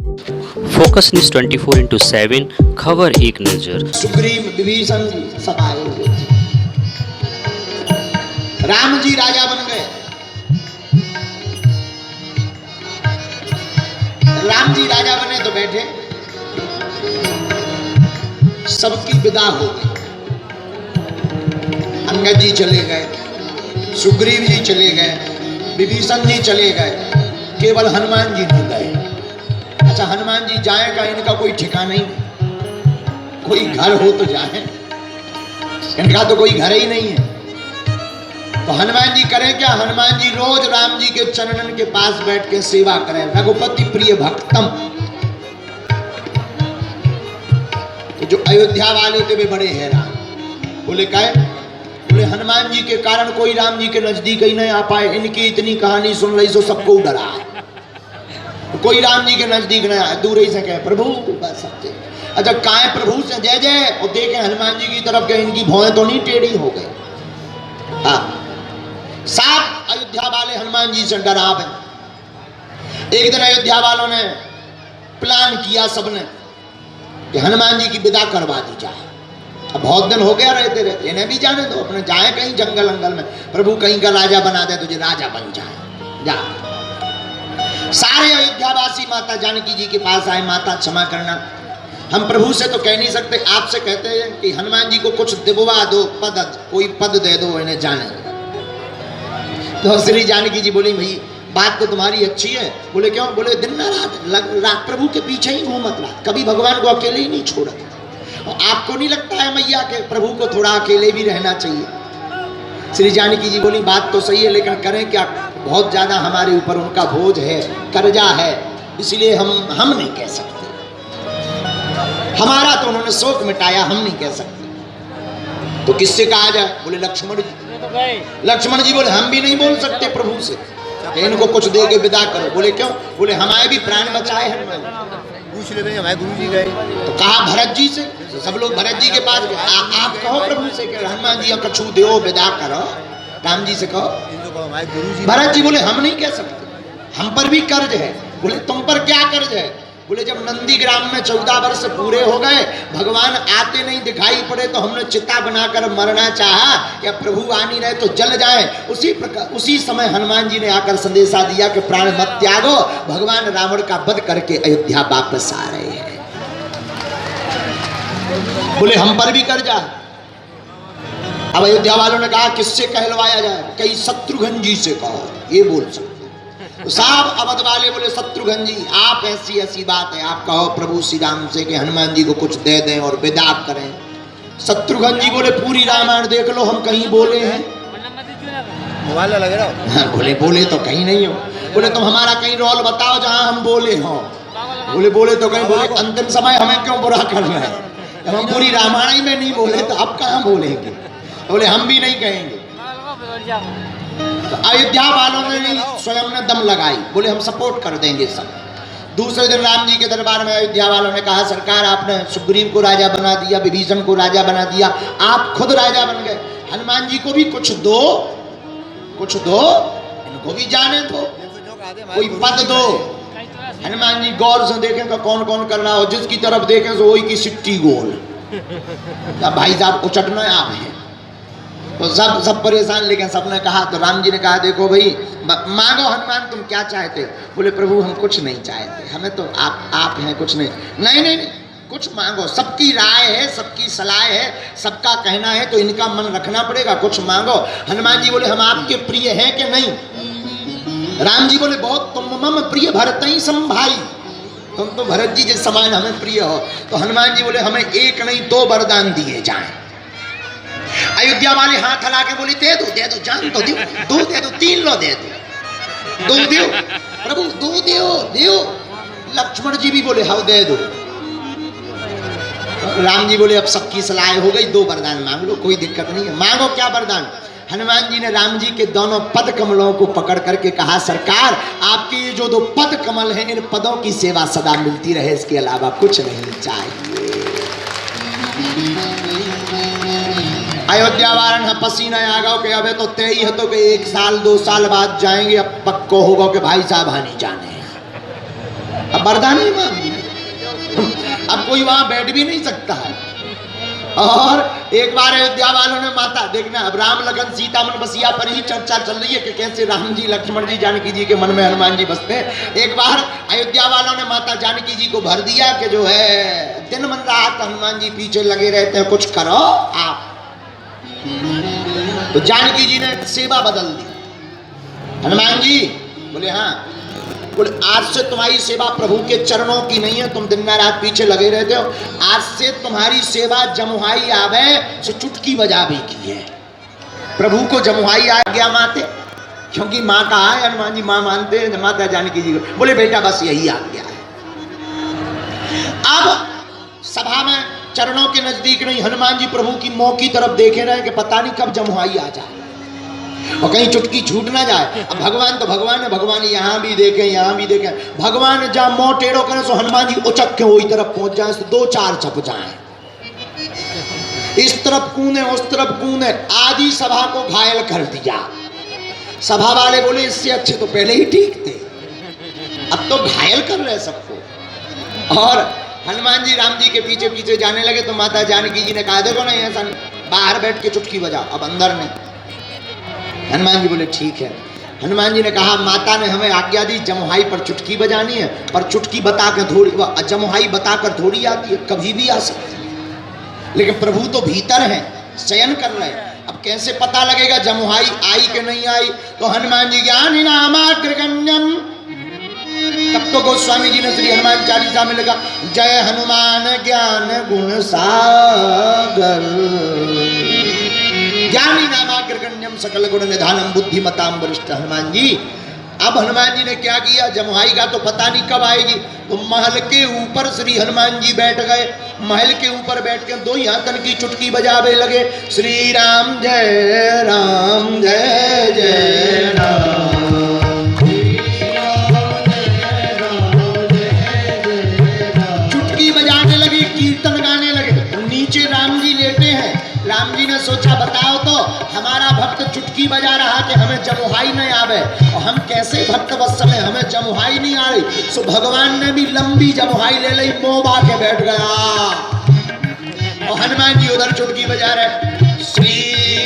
Focus news 24/7 खबर एक नजर। सुग्रीव विभीषण सभाए हुए थे। राम जी राजा बन गए। राम जी राजा बने तो बैठे, सबकी विदा हो गई। अंगद जी चले गए, सुग्रीव जी चले गए, विभीषण जी चले गए, केवल हनुमान जी नहीं गए। अच्छा, हनुमान जी जाएगा, इनका कोई ठिकाना ही नहीं। कोई घर हो तो जाए, इनका तो कोई घर ही नहीं है। तो हनुमान जी करें क्या? हनुमान जी रोज राम जी के चरणन के पास बैठ के सेवा करें। रघुपति प्रिय भक्तम। तो जो अयोध्या वाले थे वे बड़े हैरान। बोले काहे? बोले हनुमान जी के कारण कोई राम जी के नजदीक ही नहीं आ पाए। इनकी इतनी कहानी सुन रही सो सबको डरा। कोई राम जी के नजदीक नहीं आया, दूर ही से कहे प्रभु बस सत्य। अच्छा, काहे प्रभु से जय जय, और देखे हनुमान जी की तरफ के इनकी भौएं तो नहीं टेढ़ी हो गई। हाँ, सात अयोध्या वाले हनुमान जी से डरा गए। एक दिन अयोध्या वालों ने प्लान किया सबने कि हनुमान जी की विदा करवा दी जाए। अब बहुत दिन हो गया रहते रहते, इन्हें भी जाने दो, अपने जाए कहीं जंगल अंगल में, प्रभु कहीं का राजा बना दे, तुझे राजा बन जाए जा। सारे अयोध्यावासी माता जानकी जी के पास आए, माता क्षमा करना, हम प्रभु से तो कह नहीं सकते, आपसे कहते हैं कि हनुमान जी को कुछ दिलवा दो, पद, कोई पद दे दो, इन्हें जाने दो। तो श्री जानकी जी बोली भाई बात तो तुम्हारी अच्छी है। बोले क्यों? बोले दिन रात प्रभु के पीछे ही घूमत रहा, कभी भगवान को अकेले ही नहीं छोड़ा। और आपको नहीं लगता है मैया के प्रभु को थोड़ा अकेले भी रहना चाहिए? श्री जानकी जी बोली बात तो सही है, लेकिन करें क्या, बहुत ज्यादा हमारे ऊपर उनका बोझ है, कर्जा है, इसलिए हम नहीं कह सकते। हमारा तो उन्होंने शोक मिटाया, हम नहीं कह सकते। तो किससे कहा जाए? बोले लक्ष्मण जी। लक्ष्मण जी बोले हम भी नहीं बोल सकते प्रभु से, इनको कुछ दे के विदा करो। बोले क्यों? बोले हमारे भी प्राण बचाए हनुमान। पूछ ले हमारे गुरु जी गए तो कहा भरत जी से, सब लोग भरत जी के पास गए। आप कहो प्रभु से कि हनुमान जी कछु दो, विदा करो। राम जी से कहो। भरत जी बोले हम नहीं कह सकते, हम पर भी कर्ज है। बोले तुम पर क्या कर्ज है? बोले जब नंदीग्राम में 14 वर्ष पूरे हो गए, भगवान आते नहीं दिखाई पड़े, तो हमने चिता बनाकर मरना चाहा, या प्रभु आ नहीं रहे तो जल जाए। उसी समय हनुमान जी ने आकर संदेशा दिया कि प्राण मत त्यागो, भगवान रावण का वध करके अयोध्या वापस आ रहे हैं। बोले हम पर भी कर्जा। अब अयोध्या वालों ने कहा किससे कहलवाया जाए? कई शत्रुघ्न जी से कहो, ये बोल सकते। तो साहब अवध वाले बोले शत्रुघ्न जी आप ऐसी ऐसी बात है, आप कहो प्रभु श्री राम से कि हनुमान जी को कुछ दे दें और विदा करें। शत्रुघ्न जी बोले पूरी रामायण देख लो, हम कहीं बोले हैं? मोबाइल लग रहा हो? हाँ, बोले तो कहीं नहीं हो। बोले तुम हमारा कहीं रोल बताओ जहां हम बोले हो। बोले तो कहीं बोले। अंतिम समय हमें क्यों बुरा करना है? जब हम पूरी रामायण में नहीं बोले तो अब कहाँ बोलेंगे? बोले हम भी नहीं कहेंगे। तो अयोध्या वालों ने भी स्वयं ने दम लगाई, बोले हम सपोर्ट कर देंगे सब। दूसरे दिन राम जी के दरबार में अयोध्या वालों ने कहा सरकार आपने सुग्रीव को राजा बना दिया, विभीषण को राजा बना दिया, आप खुद राजा बन गए, हनुमान जी को भी कुछ दो, इनको भी जाने दो, कोई पद दो। हनुमान जी गौर से देखें तो कौन कौन कर रहा हो, जिसकी तरफ देखें तो वही की सिट्टी गोल। भाई साहब उचटना आप है। तो सब परेशान, लेकिन सबने कहा, तो राम जी ने कहा देखो भाई मांगो हनुमान तुम क्या चाहते हो? बोले प्रभु हम कुछ नहीं चाहते, हमें तो आप हैं, कुछ नहीं कुछ मांगो, सबकी राय है, सबकी सलाह है, सबका कहना है, तो इनका मन रखना पड़ेगा, कुछ मांगो। हनुमान जी बोले हम आपके प्रिय हैं कि नहीं? राम जी बोले बहुत, तुम मम प्रिय भरत ही सम भाई, तुम तो भरत जी जिस समान हमें प्रिय हो। तो हनुमान जी बोले हमें एक नहीं 2 वरदान दिए जाएं। अयोध्या वाले हाथ हला के बोले दे दो जान तो दो, 2 दे दो, 3 लो दे दो, 2 दो प्रभु, 2 दो। लक्ष्मण जी भी बोले हाँ दे दो। राम जी बोले अब सबकी सलाह हो गई, 2 वरदान मांग लो, कोई दिक्कत नहीं है। मांगो क्या वरदान? हनुमान जी ने राम जी के दोनों पद कमलों को पकड़ करके कहा सरकार आपके ये जो 2 पद कमल हैं, इन पदों की सेवा सदा मिलती रहे, इसके अलावा कुछ नहीं चाहिए। अयोध्या वारण पसीना आ गया कि अबे तो तय है तो कि 1 साल 2 साल बाद जाएंगे, अब पक्को होगा कि भाई साहब हानि जाने। अब वरदान ही मांग, अब कोई वहां बैठ भी नहीं सकता है। और एक बार अयोध्या वालों ने माता देखना, अब राम लखन सीता मन बसिया पर ही चर्चा चल रही है कि कैसे राम जी लक्ष्मण जी जानकी जी के मन में हनुमान जी बसते हैं। एक बार अयोध्या वालों ने माता जानकी जी को भर दिया कि जो है दिन मन रात हनुमान जी पीछे लगे रहते हैं, कुछ करो आप। तो जानकी जी ने सेवा बदल दी। हनुमान जी बोले हाँ, बोले आज से तुम्हारी सेवा प्रभु के चरणों की नहीं है, तुम दिन रात पीछे लगे रहते हो। आज से तुम्हारी सेवा जमुहाई आवे से चुटकी बजावे की है। प्रभु को जमुहाई आ गया माते, क्योंकि माँ का है, हनुमान जी माँ मानते हैं माता जानकी जी को। बोले बेटा बस यही आ गया है। अब सभा में चरणों के नजदीक नहीं, हनुमान जी प्रभु की मुंह की तरफ देखे रहे कि पता नहीं कब जमुहाई आ जाए और कहीं चुटकी छूट ना जाए। अब भगवान तो भगवान है, भगवान यहाँ भी देखें यहाँ भी देखें। भगवान जहाँ मुंह टेढ़ो करें सो हनुमान जी उचक के वही तरफ पहुंच जाए, तो दो चार छप जाए, इस तरफ कूदे उस तरफ कूदे, आधी सभा को घायल कर दिया। सभा वाले बोले इससे अच्छे तो पहले ही ठीक थे, अब तो घायल कर रहे सबको। और हनुमान जी राम जी के पीछे पीछे जाने लगे तो माता जानकी जी ने कहा देखो नहीं ऐसा नहीं, बाहर बैठ के चुटकी बजाओ, अब अंदर नहीं। हनुमान जी बोले ठीक है। हनुमान जी ने कहा माता ने हमें आज्ञा दी जमुहाई पर चुटकी बजानी है, पर चुटकी बता कर थोड़ी, जमुहाई बताकर थोड़ी आती है, कभी भी आ सकती है। लेकिन प्रभु तो भीतर हैं, शयन कर रहे हैं, अब कैसे पता लगेगा जमुहाई आई कि नहीं आई। तो हनुमान जी ज्ञान नामाग्रगण्यम, तब तो गोस्वामी जी ने श्री हनुमान चालीसा में लिखा जय हनुमान ज्ञान गुण सागर, ज्ञानी नामाग्रगण्यम सकल गुण निधानम बुद्धिमताम वरिष्ठ। हनुमान जी अब हनुमान जी ने क्या किया, जमुहाई का तो पता नहीं कब आएगी, तो महल के ऊपर श्री हनुमान जी बैठ गए। महल के ऊपर बैठ के दो यातन की चुटकी बजावे लगे, श्री राम जय राम जय जय राम, चुटकी बजाने लगे, कीर्तन गाने लगे। नीचे राम जी लेटे हैं। राम जी ने सोचा बताओ तो हमारा भक्त चुटकी बजा रहा कि हमें जमुहाई नहीं आवे, और हम कैसे भक्त वत्सल हैं, हमें जमुहाई नहीं आ रही। सो भगवान ने भी लंबी जमुहाई ले ली, मोबा के बैठ गया। और हनुमान जी उधर चुटकी बजा रहे, श्री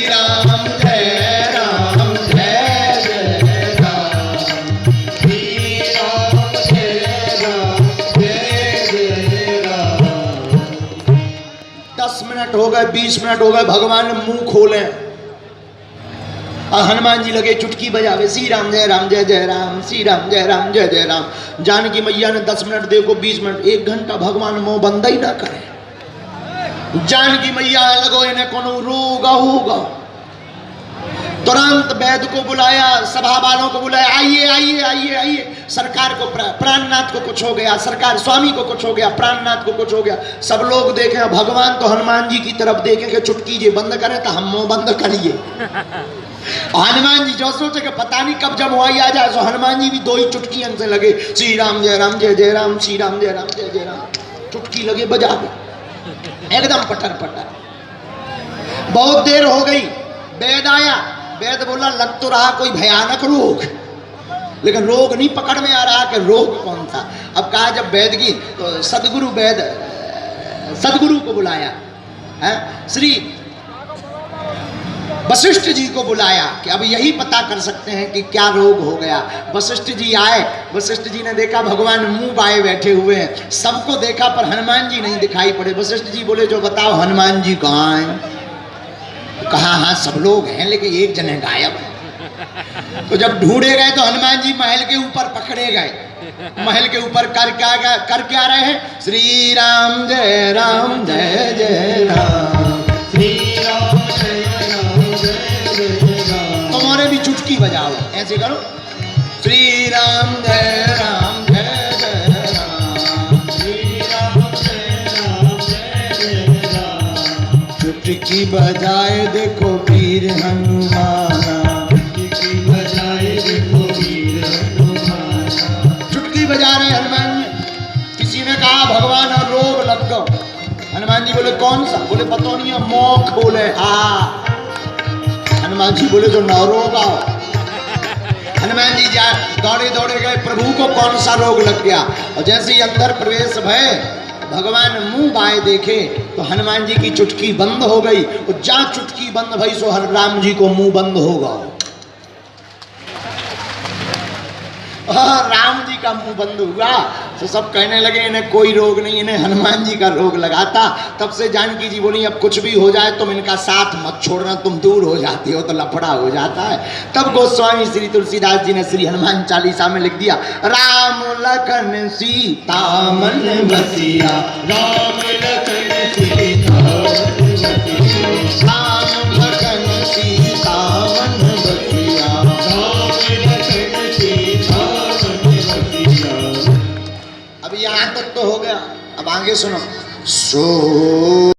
राम जय राम जय जय राम, श्री राम जय राम जय जय राम। 10 मिनट हो गए, 20 मिनट हो गए, भगवान ने मुंह खोले और हनुमान जी लगे चुटकी बजावे, श्री राम जय राम जय जय राम, श्री राम जय राम जय जय राम। जानकी मैया ने 10 मिनट देखो, 20 मिनट, 1 घंटा भगवान मुंह बंद ही ना करे। जानकी मैया लगो इन्हें कोनो रोग होगा। तुरंत वैद्य को बुलाया, सभा वालों को बुलाया, आइए आइए आइए आइए, सरकार को प्राणनाथ को कुछ हो गया, सरकार स्वामी को कुछ हो गया, प्राणनाथ को कुछ हो गया। सब लोग देखें, भगवान तो हनुमान जी की तरफ देखें कि चुटकी जी बंद करें तो हम मुंह बंद करिए। हनुमान जी जो सोचे कि पता नहीं कब जमुहाई आ जाए, तो हनुमान जी भी 2 ही चुटकी से लगे, श्री राम जय राम जय जय राम, श्री राम जय राम जय जय राम, चुटकी लगे बजा दे एकदम पटर पटर। बहुत देर हो गई, वैद्य आया। वैद्य बोला लग तो रहा कोई भयानक रोग, लेकिन रोग नहीं पकड़ में आ रहा कि रोग कौन था। अब कहा जब वैद्य की, तो सदगुरु वैद्य सदगुरु को बुलाया है, श्री वशिष्ठ जी को बुलाया कि अब यही पता कर सकते हैं कि क्या रोग हो गया। वशिष्ठ जी आए। वशिष्ठ जी ने देखा भगवान मुंह बाए बैठे हुए हैं, सबको देखा पर हनुमान जी नहीं दिखाई पड़े। वशिष्ठ जी बोले जो बताओ हनुमान जी कहाँ हैं? कहा हाँ सब लोग हैं लेकिन एक जने गायब है। तो जब ढूंढे गए तो हनुमान जी महल के ऊपर पकड़े गए। महल के ऊपर कर क्या रहे हैं, श्री राम जय राम जय जय राम, श्री राम जय राम जय जय राम। तुम्हारे भी चुटकी बजाओ, ऐसे करो, श्री राम जय राम जय जय राम, श्री राम जय राम जय जय राम। चुटकी बजाए देखो वीर हनुमाना, चुटकी बजाए देखो वीर हनुमाना। चुटकी बजा रहे हनुमान जी। किसी ने कहा भगवान और रोग लग गो। हनुमान जी बोले कौन सा? बोले पता नहीं है, मुंह खोले। हाँ हनुमान जी बोले जो नौ रोग आओ। हनुमान जी जा दौड़े दौड़े गए, प्रभु को कौन सा रोग लग गया, और जैसे ही अंदर प्रवेश भय भगवान मुंह बाए देखे तो हनुमान जी की चुटकी बंद हो गई, और जा चुटकी बंद भई सो हर राम जी को मुंह बंद होगा। राम जी का मुंह बंद हुआ तो सब कहने लगे इन्हें कोई रोग नहीं, इन्हें हनुमान जी का रोग लगाता। तब से जानकी जी बोली अब कुछ भी हो जाए तुम इनका साथ मत छोड़ना, तुम दूर हो जाती हो तो लफड़ा हो जाता है। तब गोस्वामी श्री तुलसीदास जी ने श्री हनुमान चालीसा में लिख दिया, राम लखन सीता मन बसिया, राम लखन सीता राम लखन सीता मन बसिया, राम लखन सीता मन बसिया। अब यहाँ तक तो हो गया, अब आगे सुनो। सो